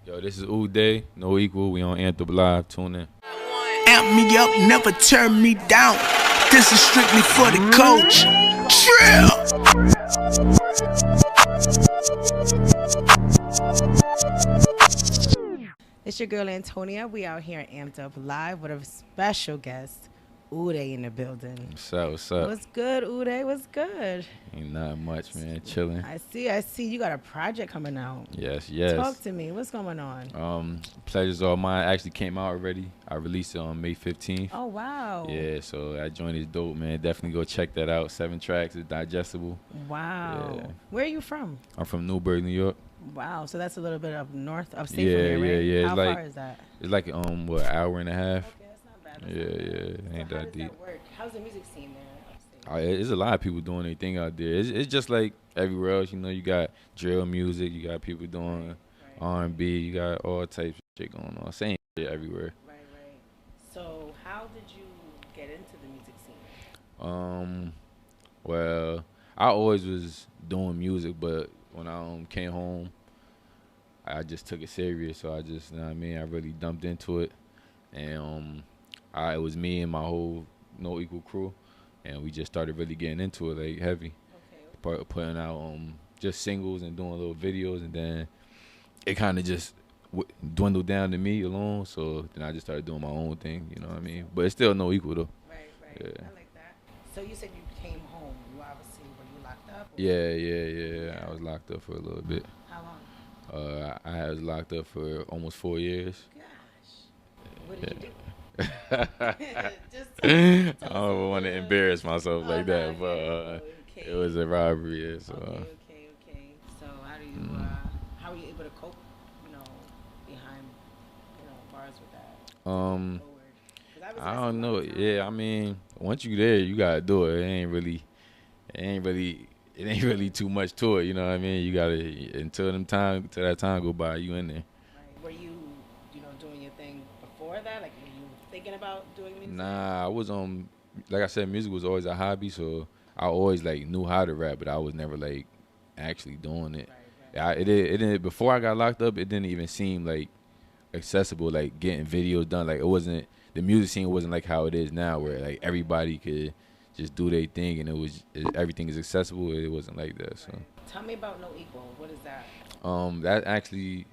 Yo, this is Uday, No Equal. We on Anthem Live. Tune in. Amp me up, never turn me down. This is strictly for the coach. It's your girl Antonia. We out here Amped Up Live with a special guest, Uday, in the building. What's up? What's up? What's good, Uday? What's good? Ain't not much, man. Chilling. I see. You got a project coming out. Yes. Talk to me. What's going on? Pleasure's All Mine actually came out already. I released it on May 15th. Oh, wow. Yeah, so that joint is dope, man. Definitely go check that out. 7 tracks. It's digestible. Wow. Yeah. Where are you from? I'm from Newburgh, New York. Wow. So that's a little bit up north, upstate from Yeah, here, right? yeah. How It's far is that? It's like an hour and a half. Okay, that's not bad. Yeah. Ain't So how that does deep. that work? How's the music scene there upstate? There's a lot of people doing their thing out there. It's just like everywhere else, you got drill music, you got people doing R&B, you got all types of shit going on. Same shit everywhere. Right. So how did you get into the music scene? Well, I always was doing music, but when I came home, I just took it serious. So I just, I really dumped into it, and it was me and my whole No Equal crew. And we just started really getting into it, like heavy. Okay. Putting out just singles and doing little videos, and then it kind of just dwindled down to me alone. So then I just started doing my own thing, you know what I mean? But it's still No Equal though. Right. Yeah. I like that. So you said you came home. You obviously were you locked up? Yeah. I was locked up for a little bit. How long? I was locked up for almost 4 years. Gosh. What did you do? I don't want to embarrass myself like that, but it was a robbery. Yeah, so. Okay. So how are you able to cope, behind, bars with that? I don't know. Yeah, once you there, you gotta do it. It ain't really too much to it. You know what I mean? You gotta until that time go by, you in there. Right. Were you, doing your thing before that? Like, were you thinking about doing music? Nah, I was like I said, music was always a hobby, so I always knew how to rap, but I was never actually doing it. Right. It didn't before I got locked up. It didn't even seem accessible, getting videos done. It wasn't, the music scene wasn't like how it is now, where everybody could just do their thing and everything is accessible. It wasn't like that. So tell me about No Equal. What is that? That actually,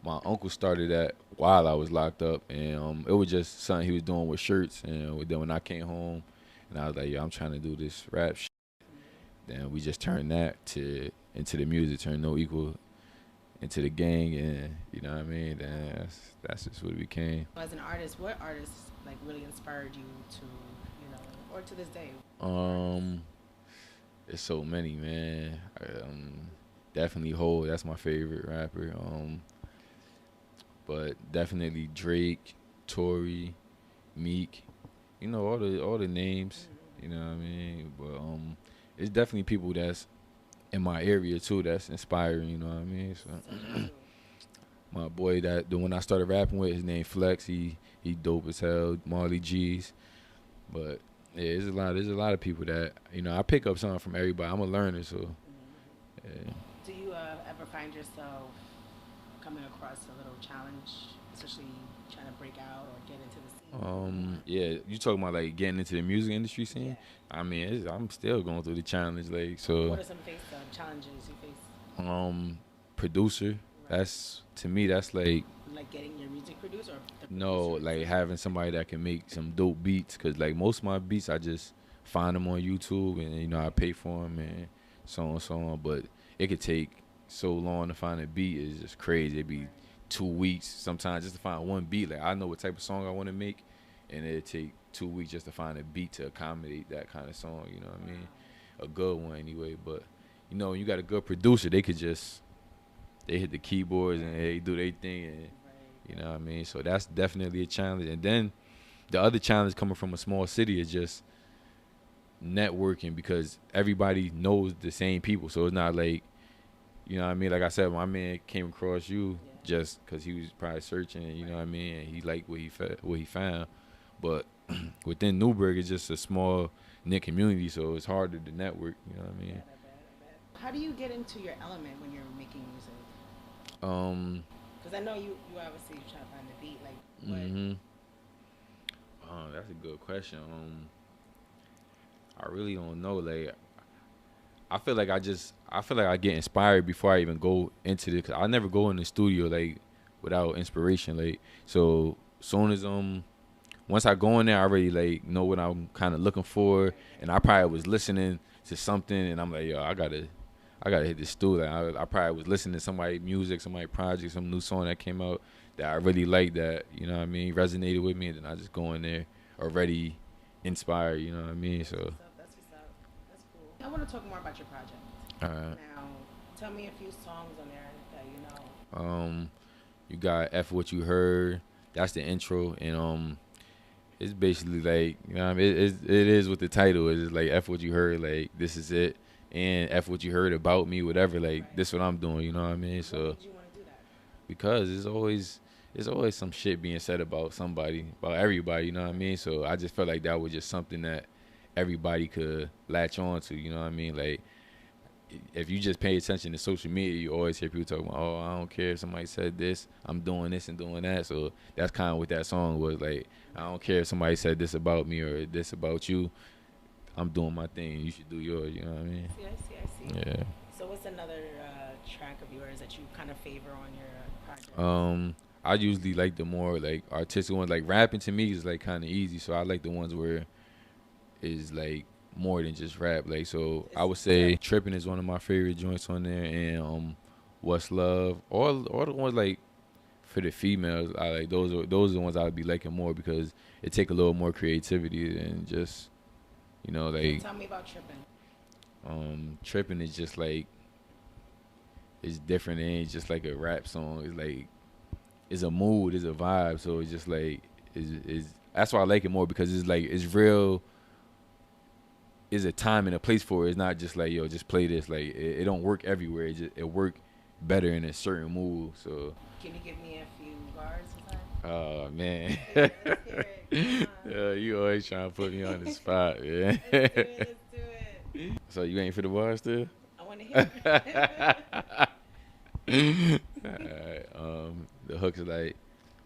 my uncle started that while I was locked up, and it was just something he was doing with shirts. And then when I came home, and I was like, I'm trying to do this rap shit. Then we just turned that into the music, turned No Equal into the gang, and you know what I mean. Then that's just what it became. As an artist, what artists really inspired you to, or to this day? There's so many, man. Definitely Hov, that's my favorite rapper. But definitely Drake, Tory, Meek, all the names, you know what I mean? But it's definitely people that's in my area too that's inspiring, you know what I mean? So my boy the one I started rapping with, his name Flex, he dope as hell, Marley G's. But yeah, there's a lot of people that, I pick up something from everybody. I'm a learner, so yeah. Do you ever find yourself coming across a little challenge, especially trying to break out or get into the scene? Yeah, you talking about getting into the music industry scene? Yeah. I'm still going through the challenge, so. What are some challenges you face? Producer. That's, to me, that's getting your music produced, or no, having somebody that can make some dope beats, because most of my beats I just find them on YouTube, and I pay for them and so on. But it could take so long to find a beat. It's just crazy. It'd be 2 weeks sometimes just to find one beat. I know what type of song I want to make, and it'd take 2 weeks just to find a beat to accommodate that kind of song. You know what I mean? A good one anyway. But when you got a good producer, they hit the keyboards and they do their thing, and you know what I mean? So that's definitely a challenge. And then the other challenge coming from a small city is just networking, because everybody knows the same people. So it's not you know what I mean? Like I said, my man came across you just because he was probably searching, you know what I mean? And he liked what he found. But within Newburgh, it's just a small knit community, so it's harder to network, you know what I mean? How do you get into your element when you're making music? Because I know you obviously try to find the beat, like what. Mm-hmm. That's a good question. I really don't know. Like, I feel like I get inspired before I even go into it. Cause I never go in the studio like without inspiration. Like, so soon as once I go in there, I already like know what I'm kind of looking for, and I probably was listening to something, and I'm like, yo, I gotta hit this studio. Like, I probably was listening to somebody music, somebody project, some new song that came out that I really liked, that, you know what I mean, resonated with me, and then I just go in there already inspired. You know what I mean? So. That's what's up. That's cool. I want to talk more about your project. Now, tell me a few songs on there that you know. You got F What You Heard. That's the intro, and it's basically like, you know what I mean, it is what the title is. It's like F What You Heard, like this is it, and F What You Heard about me, whatever. Like this what I'm doing. You know what I mean? So. Why did you want to do that? Because it's always some shit being said about somebody, about everybody. You know what I mean? So I just felt like that was just something that everybody could latch on to. You know what I mean? Like, if you just pay attention to social media, you always hear people talking about, oh, I don't care if somebody said this, I'm doing this and doing that. So that's kind of what that song was like. I don't care if somebody said this about me or this about you. I'm doing my thing. You should do yours. You know what I mean? I see. Yeah. So what's another track of yours that you kind of favor on your project? I usually like the more like artistic ones. Like rapping to me is like kind of easy, so I like the ones where it's like more than just rap. Like, so I would say Trippin' is one of my favorite joints on there, and What's Love, all the ones like for the females, I like those are the ones I would be liking more because it take a little more creativity than just, you know, like. Tell me about Trippin'. Trippin' is just like, it's different. It ain't just like a rap song. It's like, it's a mood, it's a vibe. So it's just like, is that's why I like it more, because it's like, it's real. Is a time and a place for it. It's not just like, yo, just play this. Like, it don't work everywhere. It work better in a certain mood. So. Can you give me a few bars of that? Oh man. Let's hear it. Yeah, you always trying to put me on the spot, yeah. Let's do it. So you ain't for the bar still? I want to hear it. Alright, the hook's like,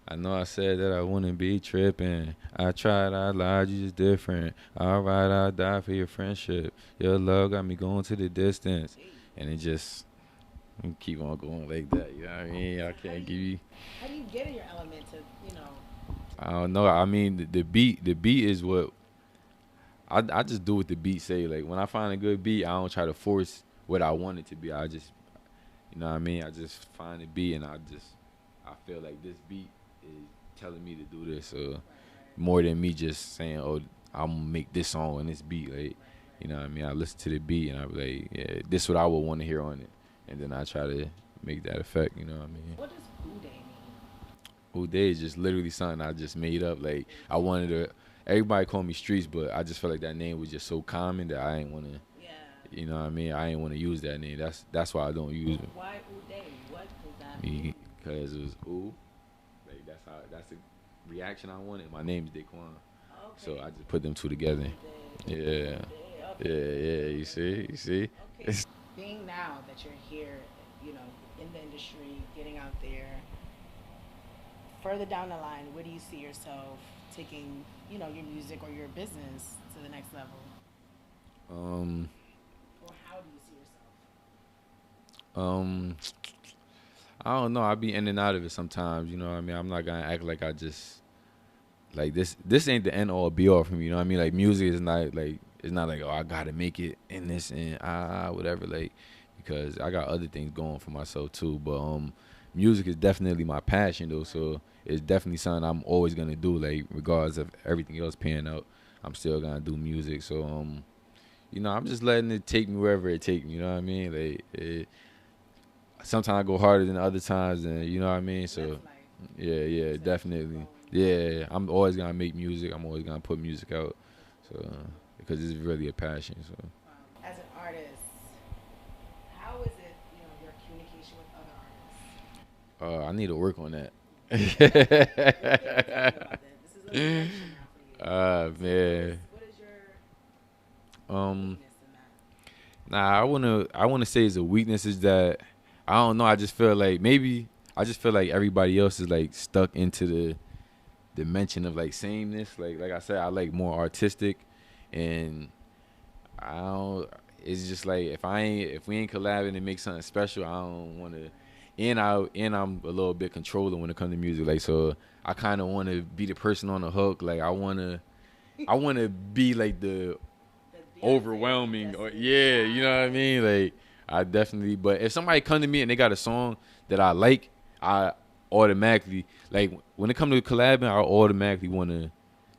I know I said that I wouldn't be tripping. I tried, I lied, you just different. Alright, I'll die for your friendship. Your love got me going to the distance. And it just keep on going like that, you know what I mean? I can't give you. How do you get in your element to, you know? I don't know. I mean, the beat is what I just do what the beat say. Like, when I find a good beat, I don't try to force what I want it to be. I just, you know what I mean? I just find the beat, and I feel like this beat is telling me to do this. More than me just saying, oh, I'm gonna make this song on this beat. Like, you know what I mean? I listen to the beat, and I be like, yeah, this is what I would want to hear on it. And then I try to make that effect, you know what I mean? What does Uday mean? Uday is just literally something I just made up. Like, I wanted to, everybody call me Streets, but I just felt like that name was just so common that I ain't want to, you know what I mean? I ain't want to use that name. That's why I don't use it. Why Uday? What does that mean? Because it was ooh. Like, that's the reaction I wanted. My name is Daquan. Okay. So I just put them two together. Yeah. Yeah, you see? Okay. Being now that you're here, you know, in the industry, getting out there, further down the line, where do you see yourself taking, you know, your music or your business to the next level? Or how do you see yourself? I don't know. I be in and out of it sometimes, you know what I mean? I'm not gonna act like I just, like, this ain't the end all be all for me, you know what I mean? Like, music is not like, it's not like, oh, I gotta make it in this and whatever, like, because I got other things going for myself too. But music is definitely my passion though, so it's definitely something I'm always gonna do. Like, regardless of everything else panning out, I'm still gonna do music. So you know, I'm just letting it take me wherever it take me. You know what I mean? Like, sometimes I go harder than other times, and you know what I mean. So yeah, definitely. Yeah, I'm always gonna make music. I'm always gonna put music out. So because it's really a passion. So. As an artist, how is it, you know, your communication with other artists? I need to work on that. This is a reflection now for you. Man. What is your weakness in that? Nah, I wanna say it's a weakness is that I don't know. I just feel like maybe I just feel like everybody else is like stuck into the dimension of like sameness. Like I said, I like more artistic, and I don't. It's just like if we ain't collabing and make something special, I don't want to. I'm a little bit controlling when it comes to music. Like so, I kind of want to be the person on the hook. Like I want to be like the overwhelming. Or, yeah, you know what I mean. Like I definitely. But if somebody come to me and they got a song that I like, I automatically like when it comes to collabing, I automatically want to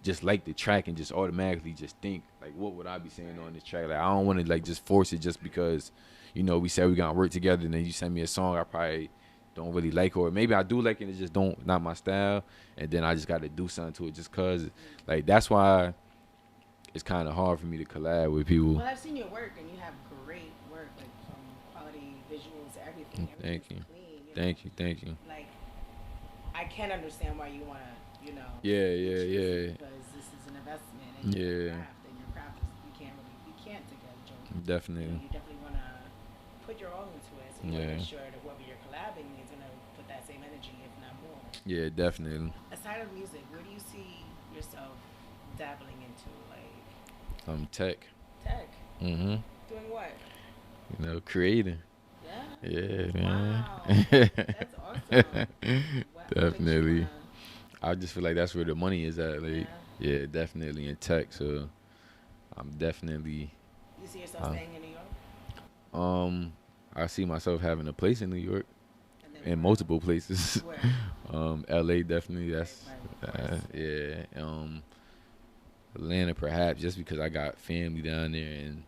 just like the track and just automatically just think like what would I be saying on this track. Like I don't want to like just force it just because we said we gonna work together and then you send me a song I probably don't really like, or maybe I do like it, it's just not my style, and then I just got to do something to it just cause like that's why it's kind of hard for me to collab with people. Well, I've seen your work and you have great work, like from quality visuals, everything. Thank you. Clean, Thank you. Like I can't understand why you want to, Yeah. because this is an investment in your craft, and your craft is you can't take a joke. Definitely. You definitely want to put your all into it, so you want to make sure that whoever you're collabing is going to put that same energy, if not more. Yeah, definitely. Aside of music, where do you see yourself dabbling into, like? Tech. Tech. Mhm. Doing what? Creating. Yeah. Yeah, man. Wow. That's awesome. Definitely. I just feel like that's where the money is at. Like, yeah, definitely in tech. So, I'm definitely. You see yourself staying in New York? I see myself having a place in New York, in multiple places. Where? LA definitely. That's Right, yeah. Atlanta perhaps just because I got family down there and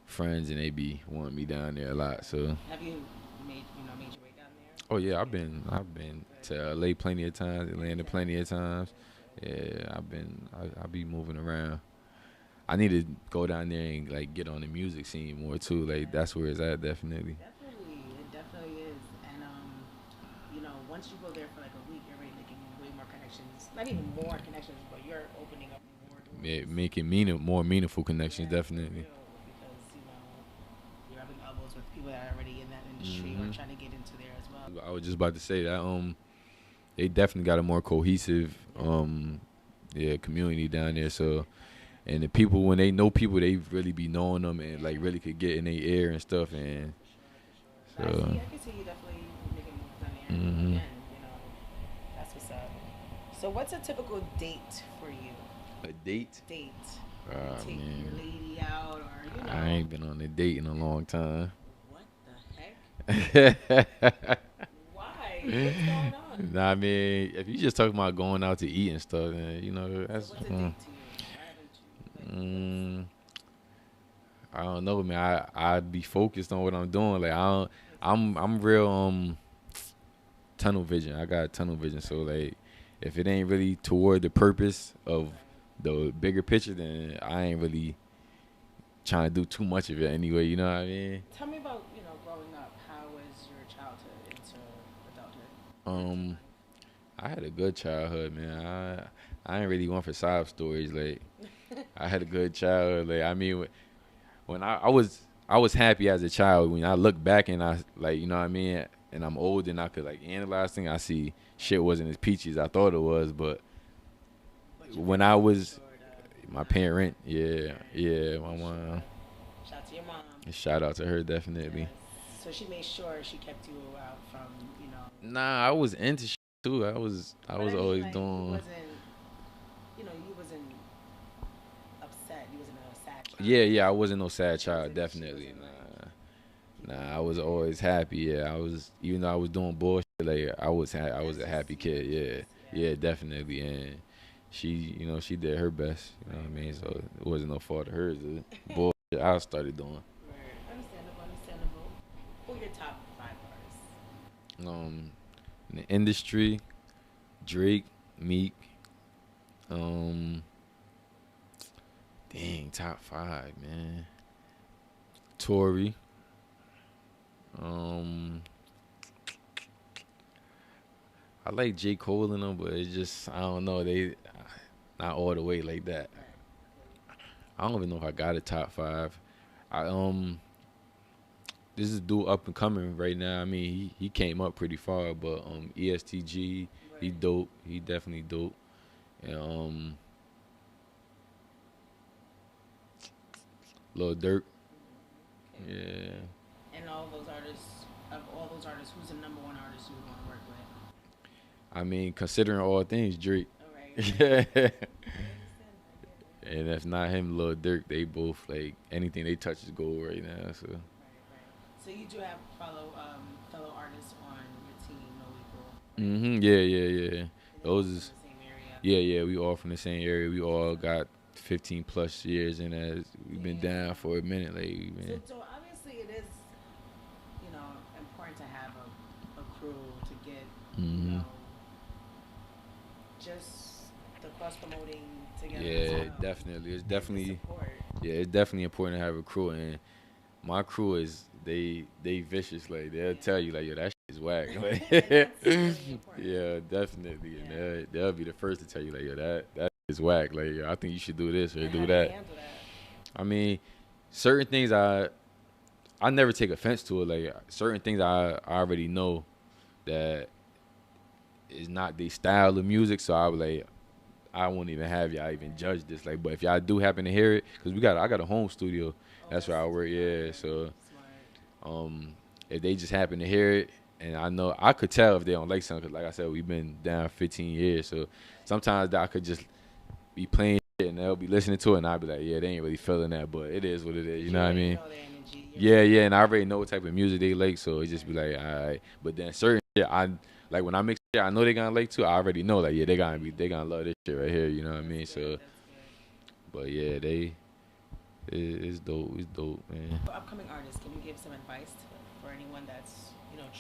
friends and they be wanting me down there a lot. So. Have you made your way down there? Oh yeah, I've been to LA plenty of times, Atlanta plenty of times. Yeah, I be moving around. I need to go down there and like get on the music scene more too. Like that's where it's at definitely. Definitely, it definitely is. And once you go there for like a week, you're already making way more connections. Not even more connections, but you're opening up more doors. Yeah, making more meaningful connections definitely. Because you're rubbing elbows with people that are already in that industry or trying to get into there as well. I was just about to say that they definitely got a more cohesive community down there. So, and the people when they know people, they really be knowing them and like really could get in their ear and stuff. And so I can see you definitely making moves down there. Again, that's what's up. So, what's a typical date for you? A date? Date. Take your lady out, or I ain't been on a date in a long time. What the heck? Why? What's going on? Nah, I mean, if you just talking about going out to eat and stuff, then that's. So what's a date to you? Why haven't you? I don't know, man. I be focused on what I'm doing. Like I'm real tunnel vision. I got tunnel vision. So like, if it ain't really toward the purpose of the bigger picture, then I ain't really trying to do too much of it anyway. You know what I mean? Tell me about growing up. How was your childhood into adulthood? I had a good childhood, man. I ain't really one for sob stories. Like, I had a good childhood. Like, I mean, when I was happy as a child. When I look back and I like, you know what I mean, and I'm old and I could like analyze things, I see shit wasn't as peachy as I thought it was. But when I was my parent, my mom. Shout out to your mom. Shout out to her, definitely. Yes. So she made sure she kept you out from, Nah, I was into shit too. I was always like, doing. You wasn't upset. You wasn't a sad child. Yeah, I wasn't no sad child, definitely. Nah, I was always happy. Yeah, I was, even though I was doing bullshit, like I was a happy kid. Yeah, definitely. And she, she did her best. You know what I mean? So it wasn't no fault of hers. The bullshit I started doing. Understandable. Who are your top 5 artists? In the industry, Drake, Meek. Top 5, man. Tory. I like J. Cole in them, but it's just, I don't know, they not all the way like that. I don't even know if I got a top 5. this is dude up and coming right now. I mean, he came up pretty far, but ESTG, he Right. dope. He definitely dope. And Lil Durk, Okay. yeah. And all those artists, of all those artists, who's the number one artist you would want to work with? I mean, considering all things, Drake. All right. Yeah. I understand. I get it. And if not him, Lil Durk, they both like anything they touch is gold right now. So. Right, right. So you do have fellow artists on your team, No Equal, right? Yeah, yeah, yeah. And they all Those from is the same area. yeah, yeah. We all from the same area. We all got 15 plus years in as we've been Yeah. down for a minute. Like we've So, been. so obviously it is, important to have a crew to get, you hmm know, just the cross promoting together as Yeah, well. definitely. It's And the definitely support. yeah. It's definitely important to have a crew, and my crew is they vicious. Like they'll Yeah. tell you like yo that shit is whack. Like And that's really important. yeah, definitely, and Yeah. they'll be the first to tell you like yo that is whack. Like yo, I think you should do this or And do how do you that. handle that? I mean, certain things I never take offense to it. Like certain things I already know that is not the style of music, so I was like I won't even have y'all even judge this. Like, but if y'all do happen to hear it, cause I got a home studio. Oh, That's that's where I work. Yeah, smart. so Smart. um, if they just happen to hear it, and I know I could tell if they don't like something. Cause like I said, we've been down 15 years, so sometimes I could just be playing shit and they'll be listening to it, and I'll be like, yeah, they ain't really feeling that, but it is what it is. You You know what I already mean? know their energy. You're Yeah, just yeah, and I already know what type of music they like, so it just be like, all right. But then certain shit, I like when I mix shit, I know they gonna like too. I already know, like, yeah, they gonna love this shit right here. You know what I that's mean? good. So, That's good. but yeah, it's dope. It's dope, man. For upcoming artists, can you give some advice for anyone that's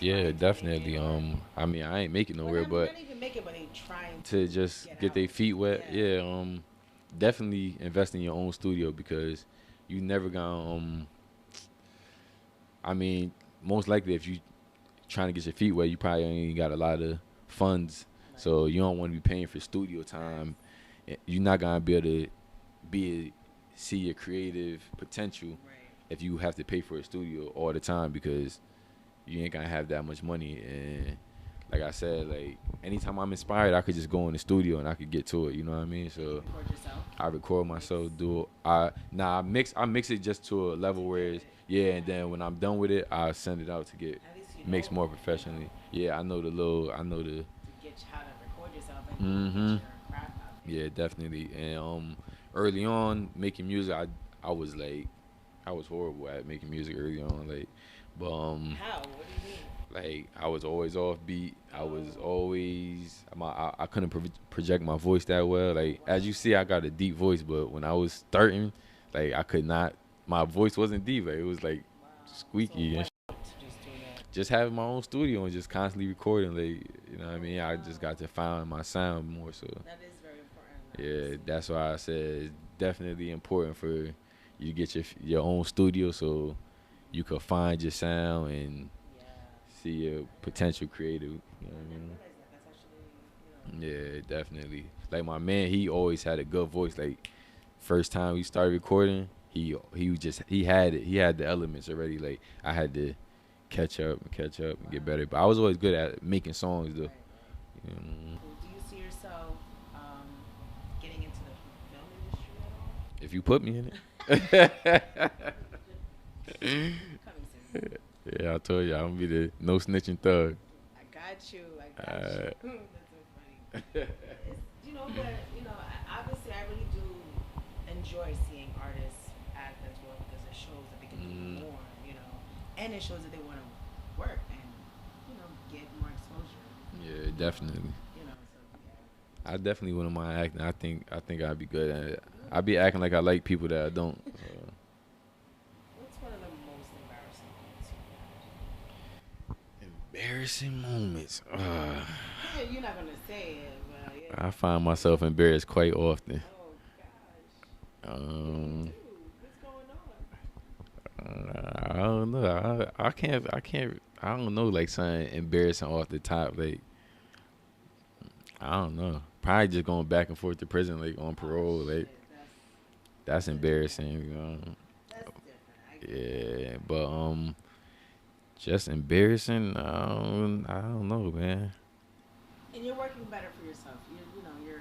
Yeah, trying to make definitely. it or I mean, I ain't making well, nowhere, but not even make it, but they trying to to just get get out. their feet wet, Yeah. yeah. Definitely invest in your own studio because you never gonna I mean, most likely if you trying to get your feet wet, you probably ain't got a lot of funds, Right. so you don't want to be paying for studio time. You're not gonna be able to see your creative potential Right. if you have to pay for a studio all the time because you ain't gonna have that much money. And like I said, like anytime I'm inspired, I could just go in the studio and I could get to it. You know what I mean? Can you So record yourself? I record Mix. myself, I mix it just to a level where it's yeah, and then when I'm done with it, I send it out to get At least you mixed know, more professionally. Yeah, I know the to get how to record yourself and get mhm. your craft out there. Yeah, definitely. And early on making music, I was like I was horrible at making music early on, like but How? What do you mean? like I was always off beat. I was Oh. always I couldn't project my voice that well. Like Wow. as you see, I got a deep voice, but when I was starting, like I could not. My voice wasn't deep. Like, it was like Wow. So squeaky and what to just do that? just having my own studio and just constantly recording. Like you know what I mean. I just Wow. got to find my sound more. So That is very important. yeah, Obviously. that's why I said it's definitely important for you to get your own studio so you could find your sound and Yeah. see your potential creative. You know I what I never mean? realized that. That's actually, Yeah, definitely. Like my man, he always had a good voice. Like first time we started recording, he was just he had it. He had the elements already. Like I had to catch up and get wow. better. But I was always good at making songs though. Right, right. You know, Cool. Do you see yourself getting into the film industry at all? if you put me in it. Coming soon. Yeah, I told you I'm gonna be the no snitching thug. I got you. I got Uh, you. That's so funny. It's, but obviously, I really do enjoy seeing artists act as well because it shows that they can do Mm. more. And it shows that they want to work and get more exposure. Yeah, definitely. So yeah. I definitely wouldn't mind acting. I think I'd be good at it. I'd be acting like I like people that I don't. What's one of the most embarrassing moments Embarrassing moments. yeah, you're not gonna say it, but yeah. I find myself embarrassed quite often. Oh gosh. Um, Dude, what's going I don't know. I can't. I don't know. Like something embarrassing off the top. Like I don't know. Probably just going back and forth to prison, like on parole. Oh, Like shit, that's embarrassing. You know. that's different. I get Yeah, but Just embarrassing. I don't know, man. And you're working better for yourself. You're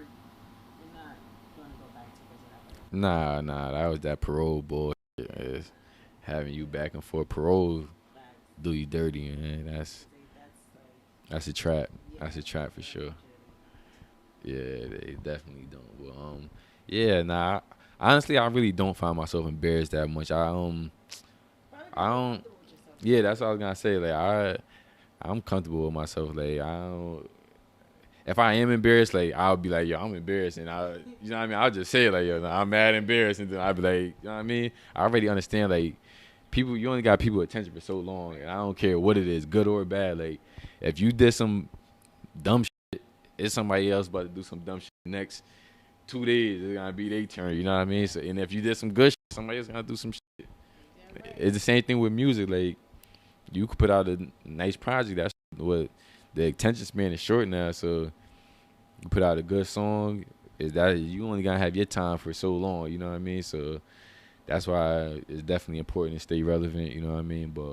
not going to go back to prison ever. Nah. That was that parole bullshit. It's having you back and forth parole Facts. do you dirty, man. That's like, That's a trap. yeah, That's a trap for that's sure. legitimately Yeah, they definitely don't. But yeah, nah. Honestly, I really don't find myself embarrassed that much. probably I because you're don't. comfortable with yourself. Yeah, that's what I was gonna say. Like I'm comfortable with myself. Like I don't. If I am embarrassed, like I'll be like, yo, I'm embarrassed, and you know what I mean. I'll just say it like, yo, nah, I'm mad embarrassed, and then I'll be like, you know what I mean. I already understand like people. You only got people attention for so long, and I don't care what it is, good or bad. Like if you did some dumb shit, it's somebody else about to do some dumb shit next 2 days. It's gonna be their turn. You know what I mean. So and if you did some good shit, somebody else gonna do some shit. Damn right. It's the same thing with music. Like you could put out a nice project. That's what the attention span is short now. So you put out a good song. Is that you only gonna have your time for so long? You know what I mean. So that's why it's definitely important to stay relevant. You know what I mean. But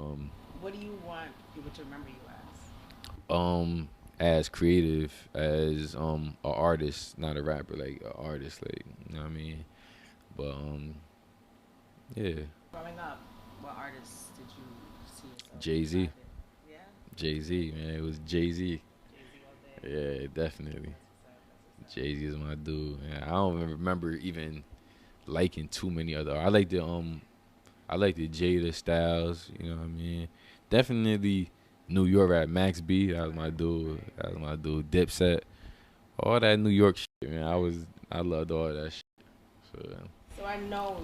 What do you want people to remember you as? as creative as a artist, not a rapper, like an artist, like you know what I mean. But yeah, Growing up, what artists did you see yourself Jay Z, inside it? Yeah, Jay Z, man, it was Jay Z. Jay-Z all day. Yeah, definitely. That's what's up. That's what's up. Jay Z is my dude. Yeah, I don't even remember even liking too many other. I like the Jada Styles. You know what I mean. Definitely New York rap. Max B. That was my dude. Right. That was my dude. Dipset. All that New York shit, man. I loved all that shit. So So I know,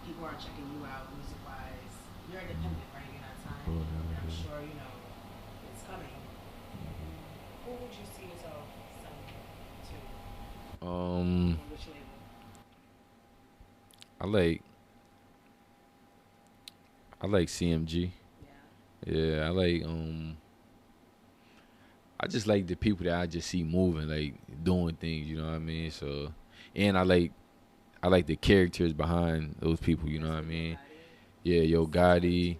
people are checking you out music wise. You're independent, right? You're not signed. And I'm sure, it's coming. Who would you see yourself signing to? um, On which label? I like I like CMG. Yeah. Yeah, I just like the people that I just see moving, like doing things. You know what I mean. So, and I like the characters behind those people. You know what I mean. Yeah, Yo Gotti.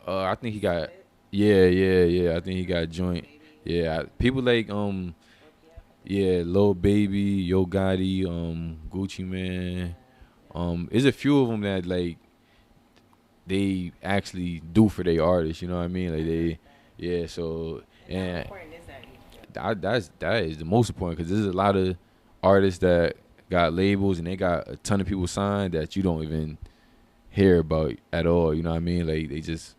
I think he got. Yeah. I think he got joint. Yeah, people like yeah, Lil Baby, Yo Gotti, Gucci Man. There's a few of them that like they actually do for their artists. You know what I mean? Like yeah. So And how and important is that? You feel? that is the most important because there's a lot of artists that got labels and they got a ton of people signed that you don't even hear about at all. You know what I mean? Like they just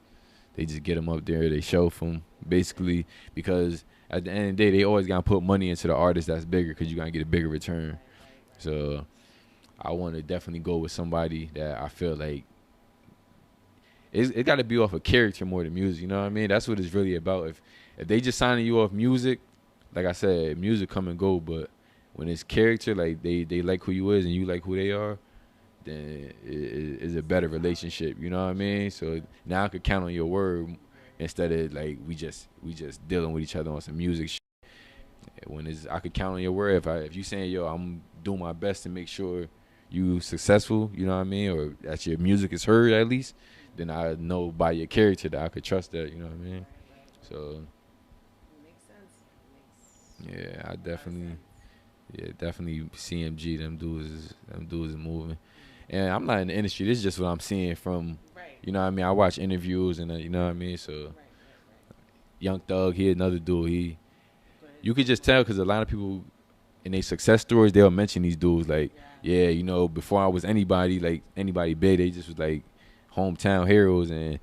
get them up there, they shelf them basically because at the end of the day they always gotta put money into the artist that's bigger because you gotta get a bigger return. Right. So I want to definitely go with somebody that I feel like it got to be off of character more than music. You know what I mean? That's what it's really about. If they just signing you off music, like I said, music come and go. But when it's character, like they like who you is and you like who they are, then it's a better relationship. You know what I mean? So now I could count on your word instead of like we just dealing with each other on some music. When it's I could count on your word if you saying yo I'm doing my best to make sure you successful. You know what I mean? Or that your music is heard at least. Then I know by your character that I could trust that. You know what I mean? Right. So It makes sense. It makes yeah, I a lot of definitely, sense. yeah, definitely CMG. Them dudes is moving. And I'm not in the industry. This is just what I'm seeing from, Right. you know what I mean. I watch interviews and you know what I mean. So Right. Young Thug, he another dude. Go ahead. You could just tell because a lot of people in their success stories they'll mention these dudes like, Yeah. yeah, before I was anybody big, they just was like hometown heroes and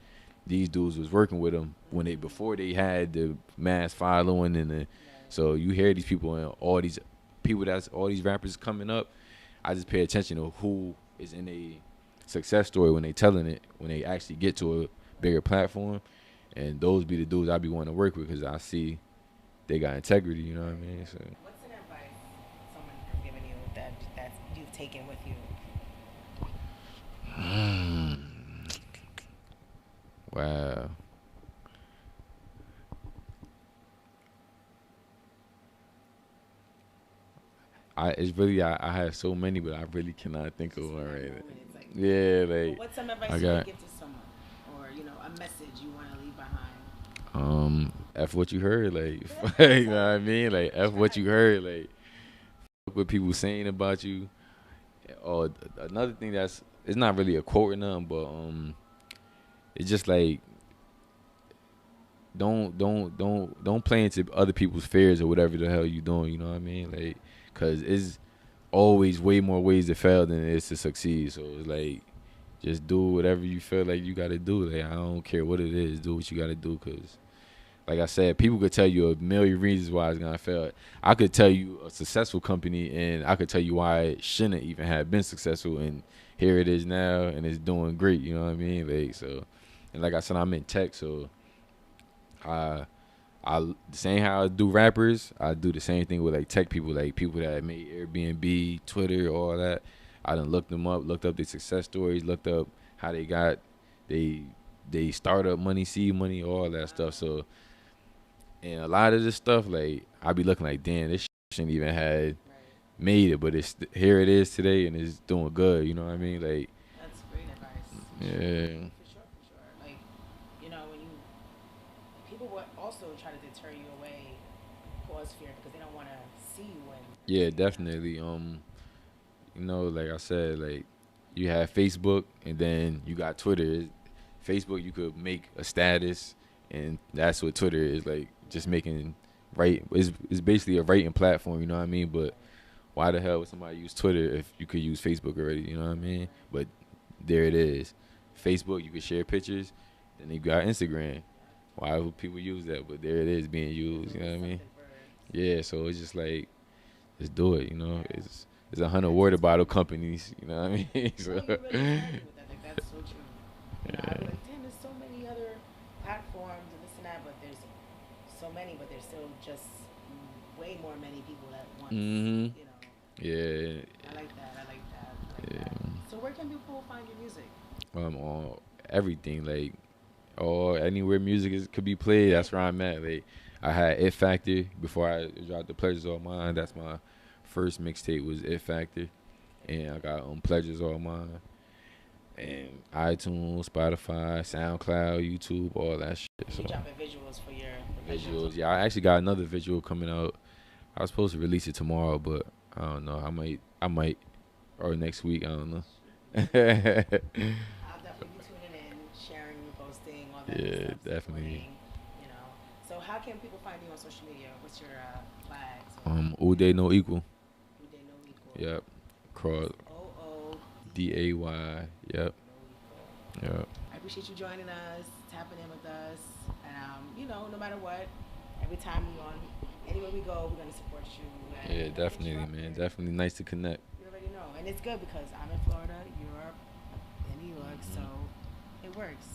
these dudes was working with them before they had the mass following Right. so you hear these people and all these people that's all these rappers coming up. I just pay attention to who is in a success story when they telling it when they actually get to a bigger platform, and those be the dudes I be wanting to work with because I see they got integrity. You know what I mean? So What's an advice someone has given you that you've taken with you? wow. It's really I have so many, but I really cannot think of one right now. Moment, it's like, Yeah, well, like what's some advice I you would got give to someone, or a message you want to leave behind? F what you heard, like, you know what I mean? Like, F what you heard, like, fuck what people saying about you. Or another thing that's, it's not really a quote or nothing, but it's just like, don't play into other people's fears or whatever the hell you doing. You know what I mean? Like, cause it's always way more ways to fail than it is to succeed. So it's like, just do whatever you feel like you gotta do. Like, I don't care what it is, do what you gotta do. Cause like I said, people could tell you a million reasons why it's gonna fail. I could tell you a successful company, and I could tell you why it shouldn't even have been successful, and here it is now, and it's doing great. You know what I mean? Like, so, and like I said, I'm in tech, so I the same how I do rappers, I do the same thing with like tech people, like people that made Airbnb, Twitter, all that. I done looked them up, looked up their success stories, looked up how they got they startup money, seed money, all that stuff. So, and a lot of this stuff, like, I be looking like, damn, this shouldn't even had made it, but it's here it is today, and it's doing good. You know what I mean? Like, That's great advice. yeah, For sure, for sure. Like, you know, when you people would also try to deter you away, cause fear because they don't want to see you win. yeah, definitely. You know, like I said, like, you have Facebook, and then you got Twitter. Facebook, you could make a status, and that's what Twitter is, like, just making right. It's basically a writing platform. You know what I mean? But why the hell would somebody use Twitter if you could use Facebook already? You know what I mean? But there it is. Facebook, you can share pictures. Then you got Instagram. Why would people use that? But there it is being used. You know what I mean? Yeah. So it's just like, just do it. You know, it's 100 water bottle companies. You know what I mean? So, Well, you really tagged me with that. Like, that's so true. You know, I'd be like, damn, there's so many other platforms and this and that, but there's so many, but there's still just way more many people at once. Mhm. You know, Yeah. I like that. I like that. I like Yeah. that. So where can people find your music? On everything, like, or anywhere music could be played, that's where I'm at. Like, I had It Factor before I dropped the Pleasures All Mine. That's my first mixtape was It Factor, and I got Pleasures All Mine, and iTunes, Spotify, SoundCloud, YouTube, all that shit. You So dropping visuals for your visuals, yeah, I actually got another visual coming out. I was supposed to release it tomorrow, but I don't know. I might, or next week. I don't know. I'll definitely be tuning in, sharing, posting, all that good Yeah, stuff, definitely. supporting, you know. So how can people find you on social media? What's your flags? Uday No Equal. Uday No Equal. Yep. Cross OODAY. DAY. Yep. No Equal. Yep. I appreciate you joining us, tapping in with us, and you know, no matter what, every time we on, anywhere we go, we're gonna support you. Yeah, definitely, man. Definitely nice to connect. You already know, and it's good because I'm in Florida, you're in New York, so it works.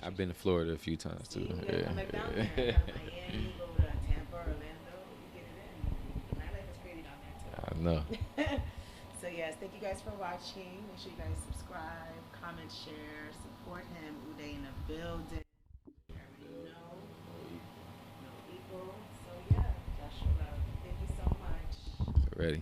I've been to Florida a few times too. You gotta come back down there. Go to Miami, go to Tampa, Orlando, you get it in. My life is crazy down there too. I know. So yes, thank you guys for watching. Make sure you guys subscribe, comment, share, support him. Uday in the building. You already know. No equal. So yeah, Joshua, thank you so much. Ready.